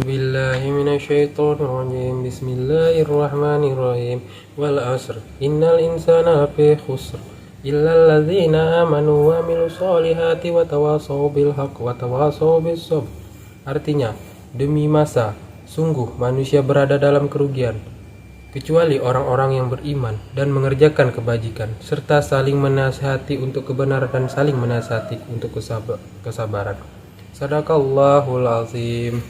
billahi minasyaitonir rajim. Bismillahirrahmanirrahim. Wal 'asr. Innal insana lafi khusr. Illal ladzina amanu wa 'amilus solihati wa tawashaw bil haqq wa tawashaw bis sabr. Artinya, demi masa, sungguh manusia berada dalam kerugian, kecuali orang-orang yang beriman dan mengerjakan kebajikan, serta saling menasihati untuk kebenaran dan saling menasihati untuk kesabaran. Sadaqallahul azim.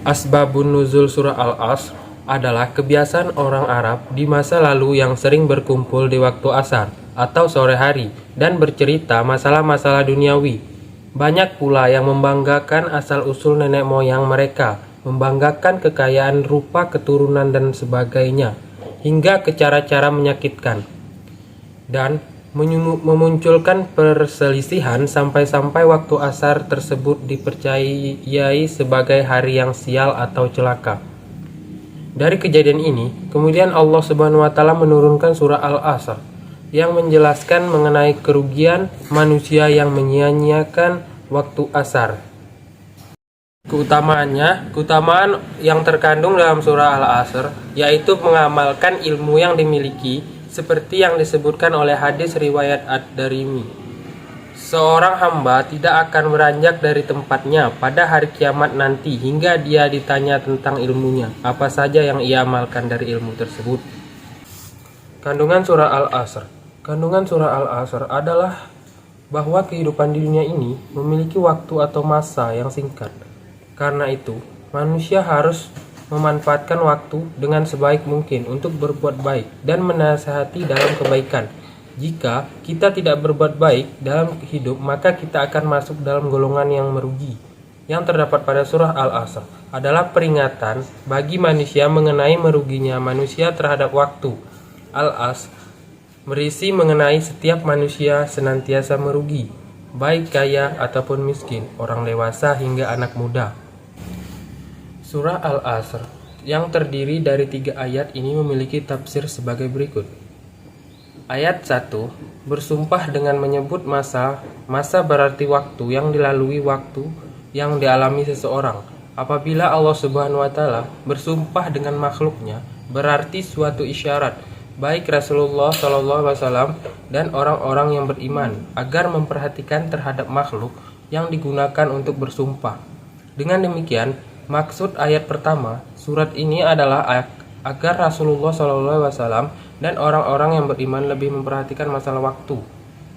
Asbabun nuzul surah Al-Asr adalah kebiasaan orang Arab di masa lalu yang sering berkumpul di waktu asar atau sore hari dan bercerita masalah-masalah duniawi. Banyak pula yang membanggakan asal-usul nenek moyang mereka, membanggakan kekayaan rupa keturunan dan sebagainya, hingga ke cara-cara menyakitkan dan memunculkan perselisihan sampai-sampai waktu asar tersebut dipercayai sebagai hari yang sial atau celaka. Dari kejadian ini, kemudian Allah Subhanahu wa taala menurunkan surah Al-Asr yang menjelaskan mengenai kerugian manusia yang menyia-nyiakan waktu asar. Keutamaan yang terkandung dalam surah Al-Asr yaitu mengamalkan ilmu yang dimiliki, seperti yang disebutkan oleh hadis riwayat Ad-Darimi. Seorang hamba tidak akan beranjak dari tempatnya pada hari kiamat nanti hingga dia ditanya tentang ilmunya, apa saja yang ia amalkan dari ilmu tersebut. Kandungan surah Al-Asr. Kandungan surah Al-Asr adalah bahwa kehidupan di dunia ini memiliki waktu atau masa yang singkat. Karena itu, manusia harus memanfaatkan waktu dengan sebaik mungkin untuk berbuat baik dan menasihati dalam kebaikan. Jika kita tidak berbuat baik dalam hidup, maka kita akan masuk dalam golongan yang merugi. Yang terdapat pada surah Al-Asr adalah peringatan bagi manusia mengenai meruginya manusia terhadap waktu. Al-Asr berisi mengenai setiap manusia senantiasa merugi, baik kaya ataupun miskin, orang dewasa hingga anak muda. Surah Al-Asr yang terdiri dari 3 ayat ini memiliki tafsir sebagai berikut. Ayat 1 bersumpah dengan menyebut masa berarti waktu yang dilalui, waktu yang dialami seseorang. Apabila Allah Subhanahu wa taala bersumpah dengan makhluknya, berarti suatu isyarat baik Rasulullah SAW dan orang-orang yang beriman agar memperhatikan terhadap makhluk yang digunakan untuk bersumpah. Dengan demikian, maksud ayat pertama surat ini adalah agar Rasulullah SAW dan orang-orang yang beriman lebih memperhatikan masalah waktu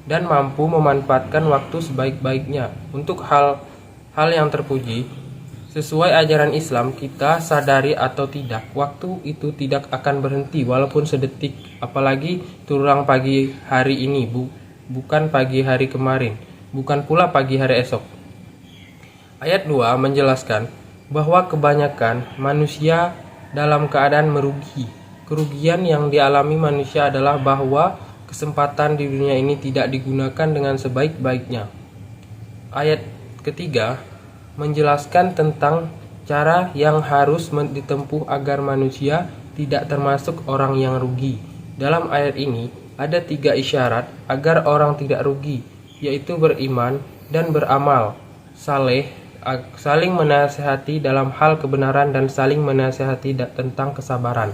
dan mampu memanfaatkan waktu sebaik-baiknya untuk hal yang terpuji. Sesuai ajaran Islam, kita sadari atau tidak, waktu itu tidak akan berhenti walaupun sedetik, apalagi terulang pagi hari ini, bukan pagi hari kemarin, bukan pula pagi hari esok. Ayat 2 menjelaskan bahwa kebanyakan manusia dalam keadaan merugi. Kerugian yang dialami manusia adalah bahwa kesempatan di dunia ini tidak digunakan dengan sebaik-baiknya. Ayat ketiga menjelaskan tentang cara yang harus ditempuh agar manusia tidak termasuk orang yang rugi. Dalam ayat ini ada 3 isyarat agar orang tidak rugi, yaitu beriman dan beramal saleh, saling menasihati dalam hal kebenaran dan saling menasihati tentang kesabaran.